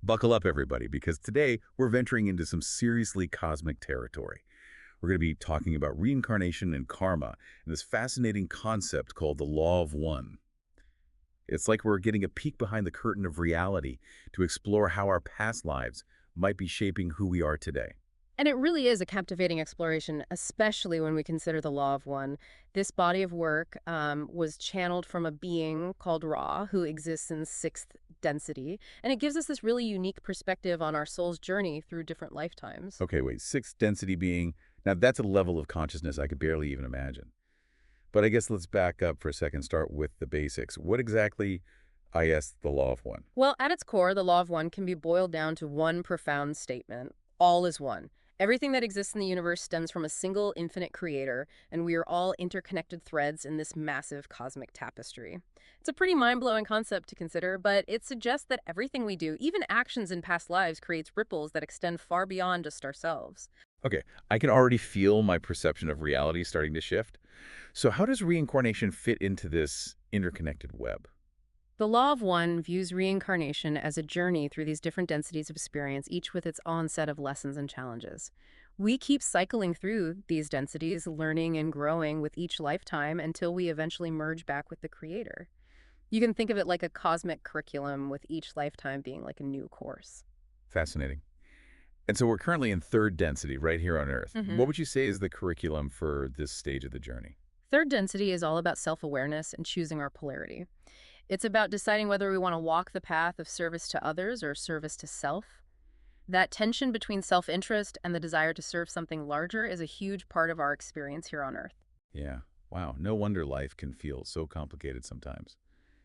Buckle up, everybody, because today we're venturing into some seriously cosmic territory. We're going to be talking about reincarnation and karma and this fascinating concept called the Law of One. It's like we're getting a peek behind the curtain of reality to explore how our past lives might be shaping who we are today. And it really is a captivating exploration, especially when we consider the Law of One. This body of work was channeled from a being called Ra, who exists in sixth density, and it gives us this really unique perspective on our soul's journey through different lifetimes. Okay, wait, sixth density being, now that's a level of consciousness I could barely even imagine. But I guess let's back up for a second, start with the basics. What exactly is the Law of One? Well, at its core, the Law of One can be boiled down to one profound statement: all is one. Everything that exists in the universe stems from a single infinite creator, and we are all interconnected threads in this massive cosmic tapestry. It's a pretty mind-blowing concept to consider, but it suggests that everything we do, even actions in past lives, creates ripples that extend far beyond just ourselves. Okay, I can already feel my perception of reality starting to shift. So how does reincarnation fit into this interconnected web? The Law of One views reincarnation as a journey through these different densities of experience, each with its own set of lessons and challenges. We keep cycling through these densities, learning and growing with each lifetime until we eventually merge back with the Creator. You can think of it like a cosmic curriculum, with each lifetime being like a new course. Fascinating. And so we're currently in third density right here on Earth. hmm What would you say is the curriculum for this stage of the journey? Third density is all about self-awareness and choosing our polarity. It's about deciding whether we want to walk the path of service to others or service to self. That tension between self-interest and the desire to serve something larger is a huge part of our experience here on Earth. Yeah, wow, no wonder life can feel so complicated sometimes.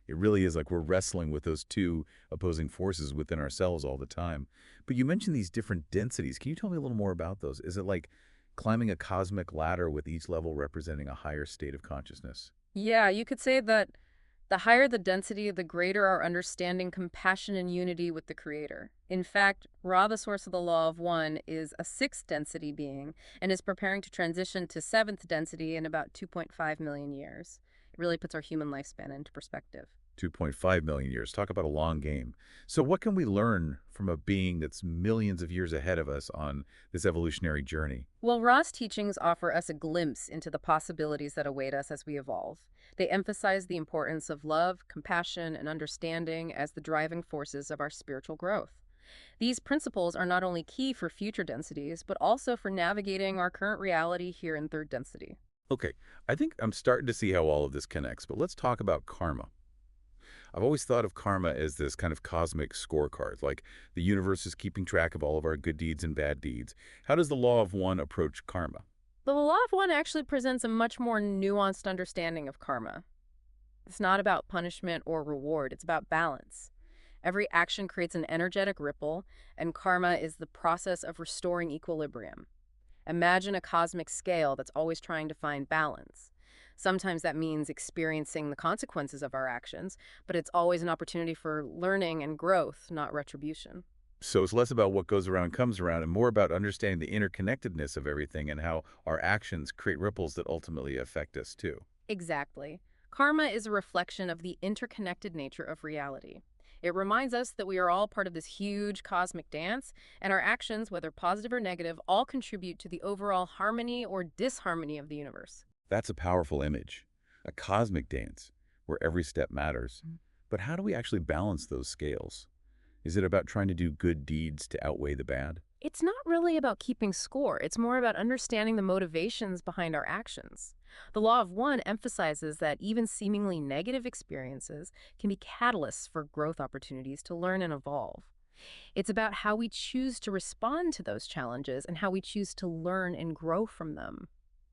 It really is like we're wrestling with those two opposing forces within ourselves all the time. But you mentioned these different densities. Can you tell me a little more about those? Is it like climbing a cosmic ladder with each level representing a higher state of consciousness? Yeah, you could say that the higher the density, the greater our understanding, compassion, and unity with the Creator. In fact, Ra, the source of the Law of One, is a sixth density being and is preparing to transition to seventh density in about 2.5 million years. It really puts our human lifespan into perspective. 2.5 million years. Talk about a long game. So what can we learn from a being that's millions of years ahead of us on this evolutionary journey? Well, Ra's teachings offer us a glimpse into the possibilities that await us as we evolve. They emphasize the importance of love, compassion, and understanding as the driving forces of our spiritual growth. These principles are not only key for future densities, but also for navigating our current reality here in third density. Okay, I think I'm starting to see how all of this connects, but let's talk about karma. I've always thought of karma as this kind of cosmic scorecard, like the universe is keeping track of all of our good deeds and bad deeds. How does the Law of One approach karma? The Law of One actually presents a much more nuanced understanding of karma. It's not about punishment or reward, it's about balance. Every action creates an energetic ripple, and karma is the process of restoring equilibrium. Imagine a cosmic scale that's always trying to find balance. Sometimes that means experiencing the consequences of our actions, but it's always an opportunity for learning and growth, not retribution. So it's less about what goes around comes around and more about understanding the interconnectedness of everything and how our actions create ripples that ultimately affect us too. Exactly. Karma is a reflection of the interconnected nature of reality. It reminds us that we are all part of this huge cosmic dance, and our actions, whether positive or negative, all contribute to the overall harmony or disharmony of the universe. That's a powerful image, a cosmic dance where every step matters. But how do we actually balance those scales? Is it about trying to do good deeds to outweigh the bad? It's not really about keeping score. It's more about understanding the motivations behind our actions. The Law of One emphasizes that even seemingly negative experiences can be catalysts for growth opportunities to learn and evolve. It's about how we choose to respond to those challenges and how we choose to learn and grow from them.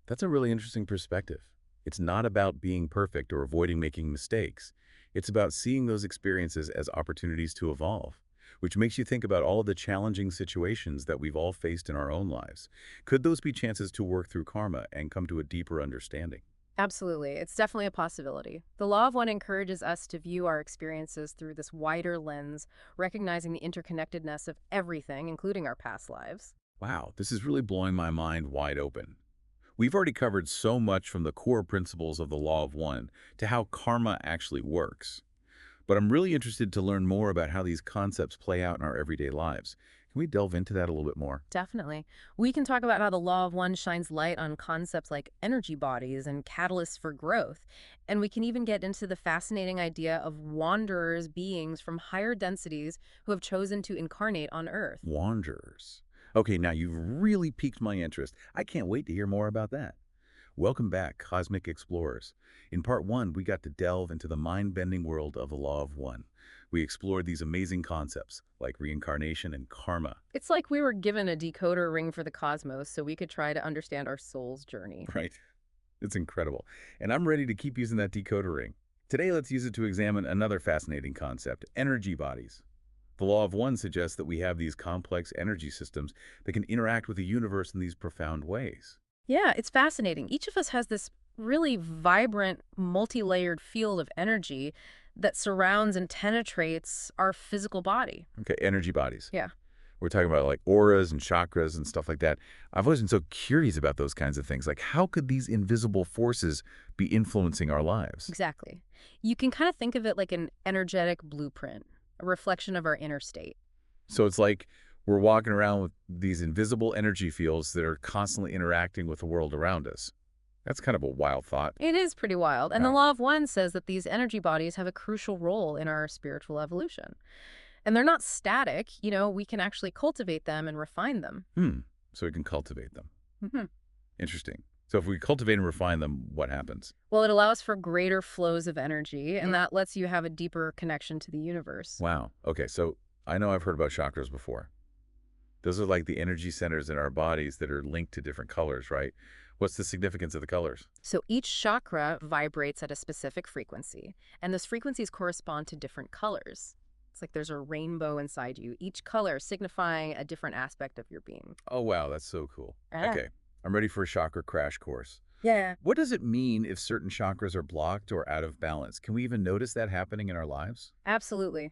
That's a really interesting perspective. It's not about being perfect or avoiding making mistakes. It's about seeing those experiences as opportunities to evolve, which makes you think about all of the challenging situations that we've all faced in our own lives. Could those be chances to work through karma and come to a deeper understanding? Absolutely. It's definitely a possibility. The Law of One encourages us to view our experiences through this wider lens, recognizing the interconnectedness of everything, including our past lives. Wow, this is really blowing my mind wide open. We've already covered so much from the core principles of the Law of One to how karma actually works. But I'm really interested to learn more about how these concepts play out in our everyday lives. Can we delve into that a little bit more? Definitely. We can talk about how the law of one shines light on concepts like energy bodies and catalysts for growth. And we can even get into the fascinating idea of wanderers, beings from higher densities who have chosen to incarnate on Earth. Wanderers. Okay, now you've really piqued my interest. I can't wait to hear more about that. Welcome back, Cosmic Explorers. In part one, we got to delve into the mind-bending world of the Law of One. We explored these amazing concepts, like reincarnation and karma. It's like we were given a decoder ring for the cosmos so we could try to understand our soul's journey. Right. It's incredible. And I'm ready to keep using that decoder ring. Today, let's use it to examine another fascinating concept, energy bodies. The Law of One suggests that we have these complex energy systems that can interact with the universe in these profound ways. Yeah, it's fascinating. Each of us has this really vibrant, multi-layered field of energy that surrounds and penetrates our physical body. Okay, energy bodies. Yeah, We're talking about like auras and chakras and stuff like that. I've always been so curious about those kinds of things. Like, how could these invisible forces be influencing our lives? exactly. You can kind of think of it like an energetic blueprint, a reflection of our inner state. So it's like we're walking around with these invisible energy fields that are constantly interacting with the world around us. That's kind of a wild thought. It is pretty wild. And the Yeah. Law of One says that these energy bodies have a crucial role in our spiritual evolution. And they're not static, we can actually cultivate them and refine them. So we can cultivate them. Mhm. Interesting. So if we cultivate and refine them, what happens? Well, it allows for greater flows of energy, and that lets you have a deeper connection to the universe. Wow. Okay, so I know I've heard about chakras before. Those are like the energy centers in our bodies that are linked to different colors, right? What's the significance of the colors? So each chakra vibrates at a specific frequency, and those frequencies correspond to different colors. It's like there's a rainbow inside you, each color signifying a different aspect of your being. Oh, wow, that's so cool. Yeah. Okay, I'm ready for a chakra crash course. Yeah. What does it mean if certain chakras are blocked or out of balance? Can we even notice that happening in our lives? Absolutely.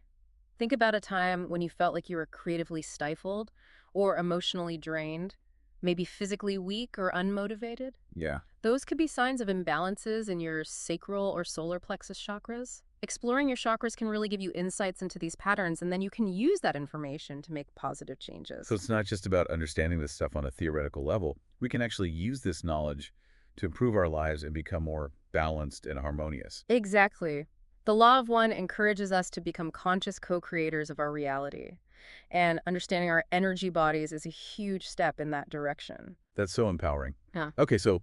Think about a time when you felt like you were creatively stifled or emotionally drained, maybe physically weak or unmotivated. Yeah. Those could be signs of imbalances in your sacral or solar plexus chakras. Exploring your chakras can really give you insights into these patterns, and then you can use that information to make positive changes. So it's not just about understanding this stuff on a theoretical level. We can actually use this knowledge to improve our lives and become more balanced and harmonious. Exactly. The Law of One encourages us to become conscious co-creators of our reality, and understanding our energy bodies is a huge step in that direction. That's so empowering. Yeah. Okay, so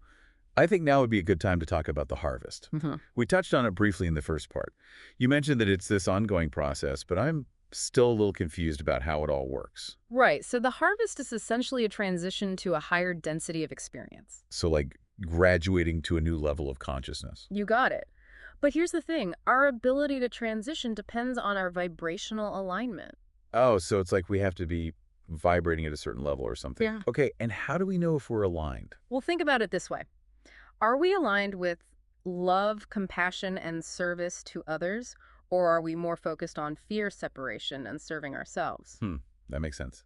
I think now would be a good time to talk about the harvest. We touched on it briefly in the first part. You mentioned that it's this ongoing process, but I'm still a little confused about how it all works. Right. So the harvest is essentially a transition to a higher density of experience. So like graduating to a new level of consciousness. You got it. But here's the thing. Our ability to transition depends on our vibrational alignment. Oh, so it's like we have to be vibrating at a certain level or something. Yeah. Okay, and how do we know if we're aligned? Well, think about it this way. Are we aligned with love, compassion, and service to others, or are we more focused on fear, separation, and serving ourselves? That makes sense.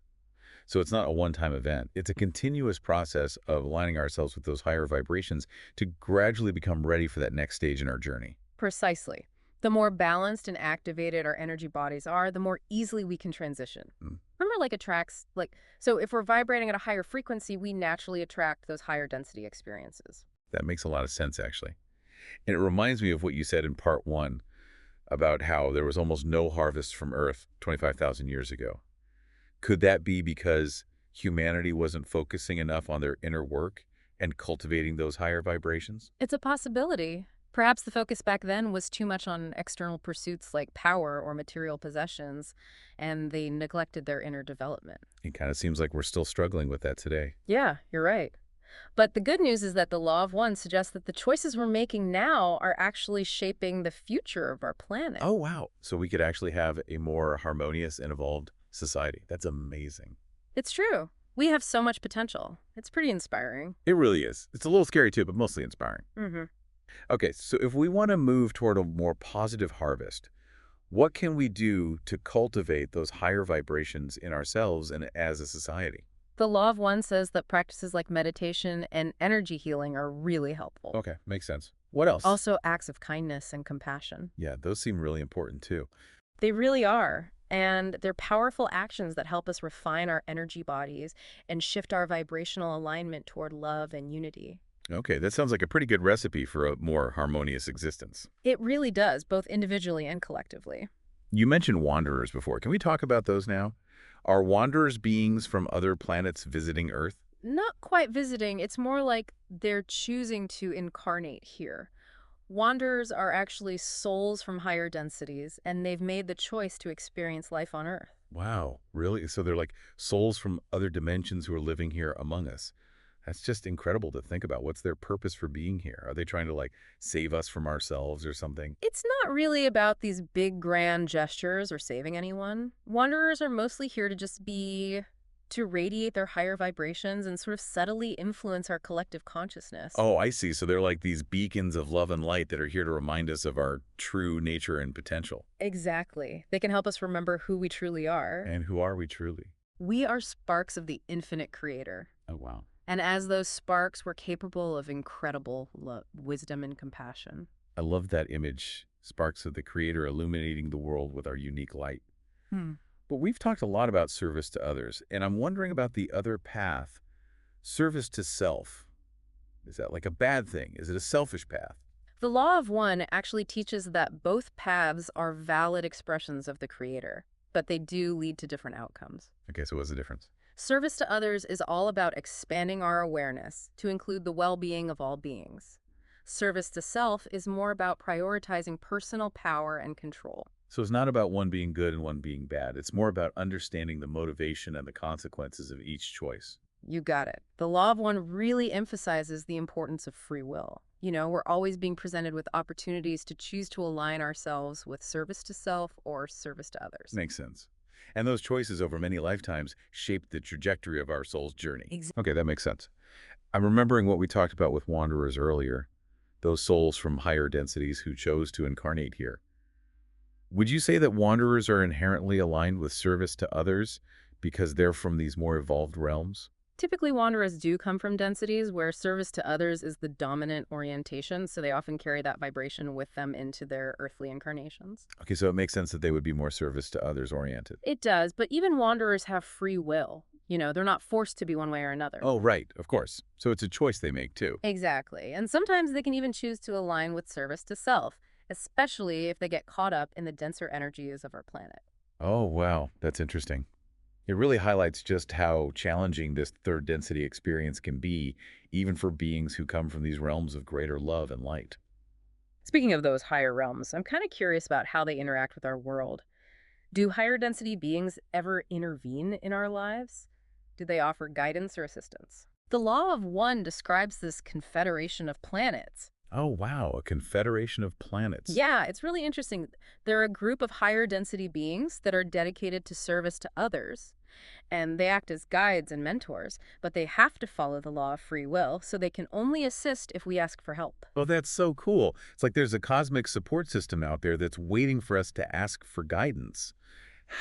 So it's not a one-time event. It's a continuous process of aligning ourselves with those higher vibrations to gradually become ready for that next stage in our journey. Precisely. The more balanced and activated our energy bodies are, the more easily we can transition. Remember, so if we're vibrating at a higher frequency, we naturally attract those higher density experiences. That makes a lot of sense, actually. And it reminds me of what you said in part one about how there was almost no harvest from Earth 25,000 years ago. Could that be because humanity wasn't focusing enough on their inner work and cultivating those higher vibrations? It's a possibility. Perhaps the focus back then was too much on external pursuits like power or material possessions, and they neglected their inner development. It kind of seems like we're still struggling with that today. Yeah, you're right. But the good news is that the Law of One suggests that the choices we're making now are actually shaping the future of our planet. Oh, wow. So we could actually have a more harmonious and evolved society. That's amazing. It's true. We have so much potential. It's pretty inspiring. It really is. It's a little scary too, but mostly inspiring. Mm-hmm. Okay, so if we want to move toward a more positive harvest, what can we do to cultivate those higher vibrations in ourselves and as a society? The Law of One says that practices like meditation and energy healing are really helpful. Okay, makes sense. What else? Also, acts of kindness and compassion. Yeah, those seem really important too. They really are. And they're powerful actions that help us refine our energy bodies and shift our vibrational alignment toward love and unity. Okay, that sounds like a pretty good recipe for a more harmonious existence. It really does, both individually and collectively. You mentioned wanderers before. Can we talk about those now? Are wanderers beings from other planets visiting Earth? Not quite visiting, it's more like they're choosing to incarnate here. Wanderers are actually souls from higher densities, and they've made the choice to experience life on Earth. Wow, really? So they're like souls from other dimensions who are living here among us. That's just incredible to think about. What's their purpose for being here? Are they trying to like save us from ourselves or something? It's not really about these big, grand gestures or saving anyone. Wanderers are mostly here to just be, to radiate their higher vibrations and sort of subtly influence our collective consciousness. Oh, I see. So they're like these beacons of love and light that are here to remind us of our true nature and potential. Exactly. They can help us remember who we truly are. And who are we truly? We are sparks of the infinite creator. Oh, wow. And as those sparks, we're capable of incredible wisdom and compassion. I love that image. Sparks of the Creator illuminating the world with our unique light. Hmm. But we've talked a lot about service to others, and I'm wondering about the other path, service to self. Is that like a bad thing? Is it a selfish path? The law of one actually teaches that both paths are valid expressions of the creator, but they do lead to different outcomes. Okay, so what's the difference? Service to others is all about expanding our awareness to include the well-being of all beings. Service to self is more about prioritizing personal power and control. So it's not about one being good and one being bad. It's more about understanding the motivation and the consequences of each choice. You got it. The law of one really emphasizes the importance of free will. We're always being presented with opportunities to choose to align ourselves with service to self or service to others. Makes sense. And those choices over many lifetimes shape the trajectory of our soul's journey. Exactly. Okay, that makes sense. I'm remembering what we talked about with wanderers earlier, those souls from higher densities who chose to incarnate here. Would you say that wanderers are inherently aligned with service to others because they're from these more evolved realms? Typically, wanderers do come from densities where service to others is the dominant orientation, so they often carry that vibration with them into their earthly incarnations. Okay, so it makes sense that they would be more service to others oriented. It does, but even wanderers have free will. They're not forced to be one way or another. Oh, right, of course. So it's a choice they make too. Exactly. And sometimes they can even choose to align with service to self, especially if they get caught up in the denser energies of our planet. Oh, wow, that's interesting. It really highlights just how challenging this third density experience can be, even for beings who come from these realms of greater love and light. Speaking of those higher realms, I'm kind of curious about how they interact with our world. Do higher density beings ever intervene in our lives? Do they offer guidance or assistance? The law of one describes this confederation of planets. Oh, wow, a confederation of planets. Yeah, it's really interesting. They're a group of higher density beings that are dedicated to service to others, and they act as guides and mentors, but they have to follow the law of free will, so they can only assist if we ask for help. Oh, that's so cool. It's like there's a cosmic support system out there that's waiting for us to ask for guidance.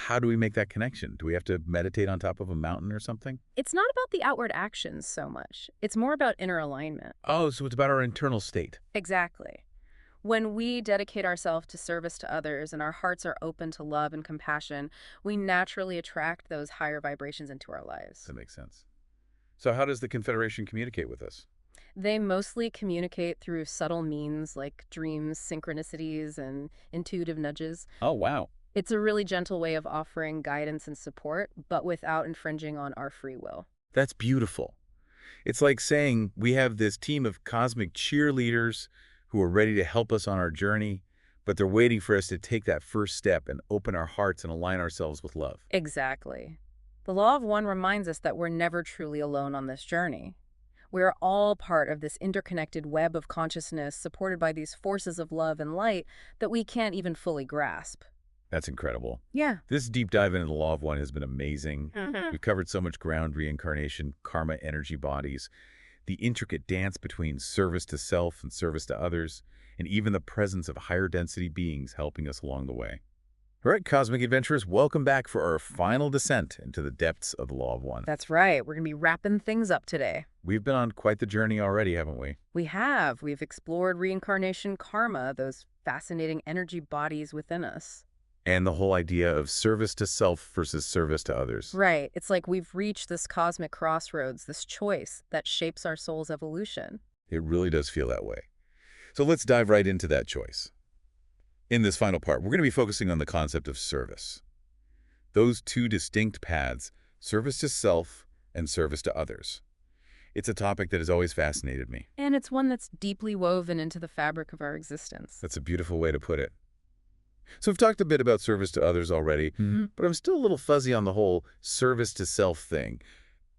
How do we make that connection? Do we have to meditate on top of a mountain or something? It's not about the outward actions so much. It's more about inner alignment. Oh, so it's about our internal state. Exactly. When we dedicate ourselves to service to others and our hearts are open to love and compassion, we naturally attract those higher vibrations into our lives. That makes sense. So how does the Confederation communicate with us? They mostly communicate through subtle means like dreams, synchronicities, and intuitive nudges. Oh, wow. It's a really gentle way of offering guidance and support, but without infringing on our free will. That's beautiful. It's like saying we have this team of cosmic cheerleaders who are ready to help us on our journey, but they're waiting for us to take that first step and open our hearts and align ourselves with love. Exactly. The law of one reminds us that we're never truly alone on this journey. We're all part of this interconnected web of consciousness supported by these forces of love and light that we can't even fully grasp. That's incredible. Yeah. This deep dive into the Law of One has been amazing. Mhm. We've covered so much ground: reincarnation, karma, energy bodies, the intricate dance between service to self and service to others, and even the presence of higher density beings helping us along the way. All right, cosmic adventurers, welcome back for our final descent into the depths of the Law of One. That's right. We're going to be wrapping things up today. We've been on quite the journey already, haven't we? We have. We've explored reincarnation karma, those fascinating energy bodies within us. And the whole idea of service to self versus service to others. Right. It's like we've reached this cosmic crossroads, this choice that shapes our soul's evolution. It really does feel that way. So let's dive right into that choice. In this final part, we're going to be focusing on the concept of service. Those two distinct paths, service to self and service to others. It's a topic that has always fascinated me. And it's one that's deeply woven into the fabric of our existence. That's a beautiful way to put it. So we've talked a bit about service to others already, but I'm still a little fuzzy on the whole service to self thing.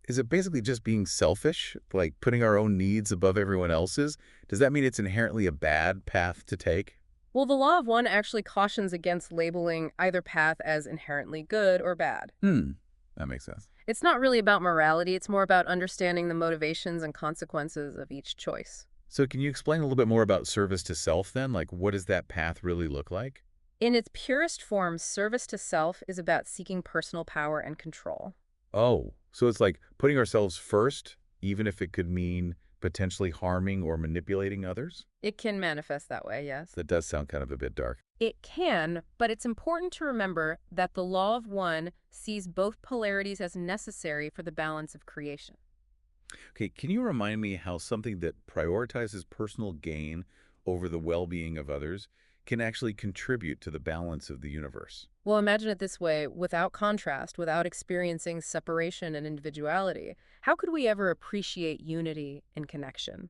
Is it basically just being selfish, like putting our own needs above everyone else's? Does that mean it's inherently a bad path to take? Well, the law of one actually cautions against labeling either path as inherently good or bad. That makes sense. It's not really about morality, it's more about understanding the motivations and consequences of each choice. So can you explain a little bit more about service to self then? Like, what does that path really look like? In its purest form, service to self is about seeking personal power and control. Oh, so it's like putting ourselves first, even if it could mean potentially harming or manipulating others? It can manifest that way, yes. That does sound kind of a bit dark. It can, but it's important to remember that the law of one sees both polarities as necessary for the balance of creation. Okay, can you remind me how something that prioritizes personal gain over the well-being of others can actually contribute to the balance of the universe? Well, imagine it this way, without contrast, without experiencing separation and individuality, how could we ever appreciate unity and connection?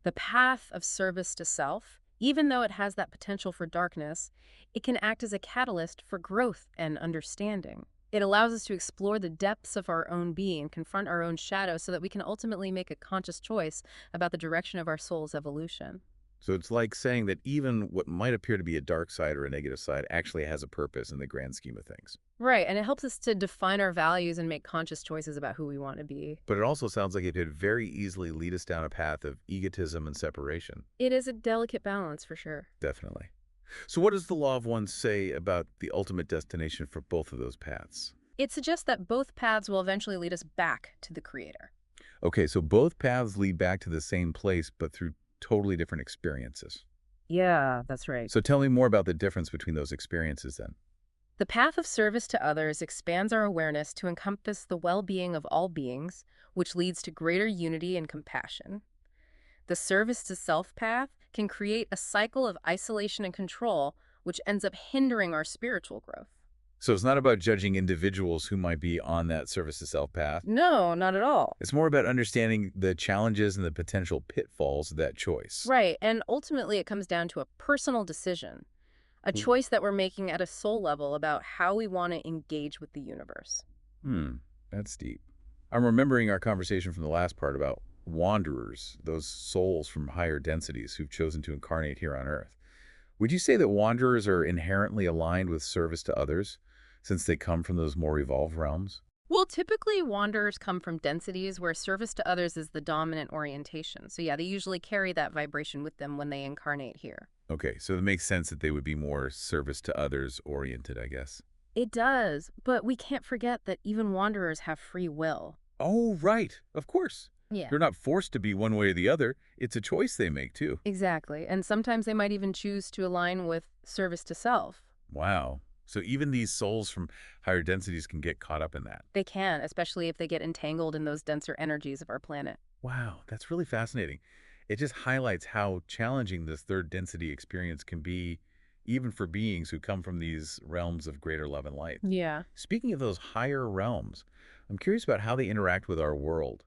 The path of service to self, even though it has that potential for darkness, it can act as a catalyst for growth and understanding. It allows us to explore the depths of our own being, confront our own shadows, so that we can ultimately make a conscious choice about the direction of our soul's evolution. So it's like saying that even what might appear to be a dark side or a negative side actually has a purpose in the grand scheme of things. Right, and it helps us to define our values and make conscious choices about who we want to be. But it also sounds like it could very easily lead us down a path of egotism and separation. It is a delicate balance, for sure. Definitely. So what does the law of one say about the ultimate destination for both of those paths? It suggests that both paths will eventually lead us back to the Creator. Okay, so both paths lead back to the same place, but through totally different experiences. Yeah, that's right. So tell me more about the difference between those experiences then. The path of service to others expands our awareness to encompass the well-being of all beings, which leads to greater unity and compassion. The service to self path can create a cycle of isolation and control, which ends up hindering our spiritual growth. So it's not about judging individuals who might be on that service to self path. No, not at all. It's more about understanding the challenges and the potential pitfalls of that choice. Right, and ultimately it comes down to a personal decision, a choice that we're making at a soul level about how we want to engage with the universe. That's deep. I'm remembering our conversation from the last part about wanderers, those souls from higher densities who've chosen to incarnate here on Earth. Would you say that wanderers are inherently aligned with service to others, since they come from those more evolved realms? Well, typically wanderers come from densities where service to others is the dominant orientation. So yeah, they usually carry that vibration with them when they incarnate here. Okay, so it makes sense that they would be more service to others oriented, I guess. It does, but we can't forget that even wanderers have free will. Oh, right. Of course. Yeah. They're not forced to be one way or the other. It's a choice they make, too. Exactly. And sometimes they might even choose to align with service to self. Wow. So even these souls from higher densities can get caught up in that. They can, especially if they get entangled in those denser energies of our planet. Wow, that's really fascinating. It just highlights how challenging this third density experience can be, even for beings who come from these realms of greater love and light. Yeah. Speaking of those higher realms, I'm curious about how they interact with our world.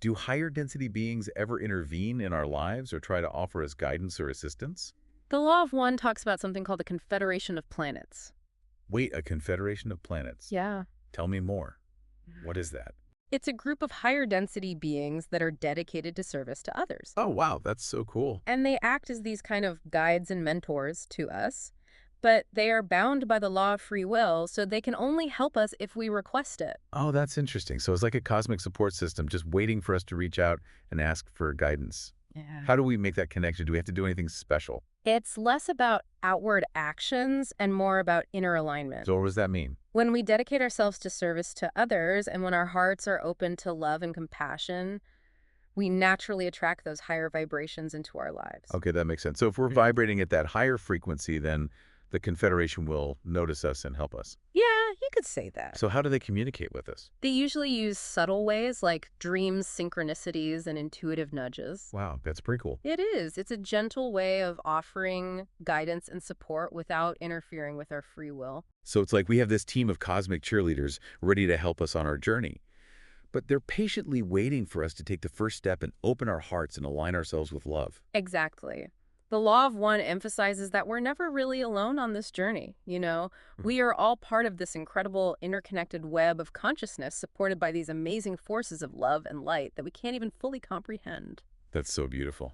Do higher density beings ever intervene in our lives or try to offer us guidance or assistance? The Law of One talks about something called the Confederation of Planets. Wait, a confederation of planets? Yeah. Tell me more. What is that? It's a group of higher density beings that are dedicated to service to others. Oh, wow, that's so cool. And they act as these kind of guides and mentors to us, but they are bound by the law of free will, so they can only help us if we request it. Oh, that's interesting. So it's like a cosmic support system just waiting for us to reach out and ask for guidance. Yeah. How do we make that connection? Do we have to do anything special? It's less about outward actions and more about inner alignment. So what does that mean? When we dedicate ourselves to service to others and when our hearts are open to love and compassion, We naturally attract those higher vibrations into our lives. Okay, that makes sense. So if we're vibrating at that higher frequency, then the Confederation will notice us and help us. Yeah, you could say that. So how do they communicate with us? They usually use subtle ways like dreams, synchronicities, and intuitive nudges. Wow, that's pretty cool. It is. It's a gentle way of offering guidance and support without interfering with our free will. So it's like we have this team of cosmic cheerleaders ready to help us on our journey. But they're patiently waiting for us to take the first step and open our hearts and align ourselves with love. Exactly. The law of one emphasizes that we're never really alone on this journey. We are all part of this incredible interconnected web of consciousness supported by these amazing forces of love and light that we can't even fully comprehend. That's so beautiful.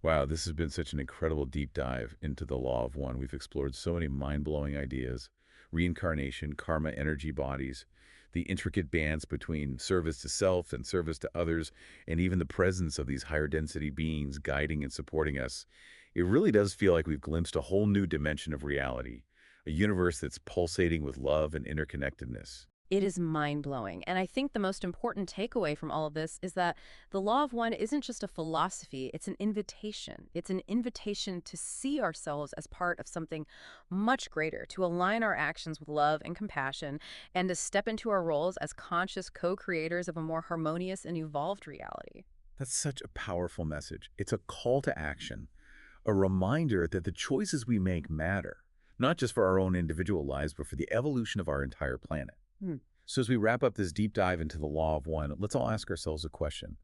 Wow, this has been such an incredible deep dive into the law of one. We've explored so many mind-blowing ideas: reincarnation, karma, energy bodies, the intricate bands between service to self and service to others, and even the presence of these higher density beings guiding and supporting us. It really does feel like we've glimpsed a whole new dimension of reality, a universe that's pulsating with love and interconnectedness. It is mind-blowing. And I think the most important takeaway from all of this is that the law of one isn't just a philosophy, it's an invitation. It's an invitation to see ourselves as part of something much greater, to align our actions with love and compassion, and to step into our roles as conscious co-creators of a more harmonious and evolved reality. That's such a powerful message. It's a call to action, a reminder that the choices we make matter, not just for our own individual lives, but for the evolution of our entire planet. Hmm. So as we wrap up this deep dive into the law of one, let's all ask ourselves a question.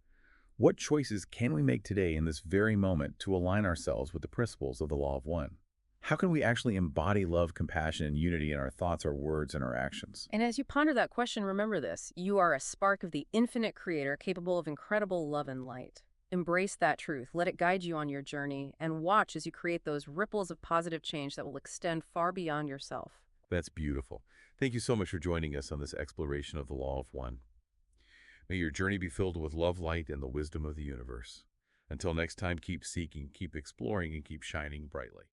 What choices can we make today in this very moment to align ourselves with the principles of the law of one? How can we actually embody love, compassion, and unity in our thoughts, our words, and our actions? And as you ponder that question, remember this: you are a spark of the infinite creator capable of incredible love and light. Embrace that truth, let it guide you on your journey, and watch as you create those ripples of positive change that will extend far beyond yourself. That's beautiful. Thank you so much for joining us on this exploration of the law of one. May your journey be filled with love, light, and the wisdom of the universe. Until next time, keep seeking, keep exploring, and keep shining brightly.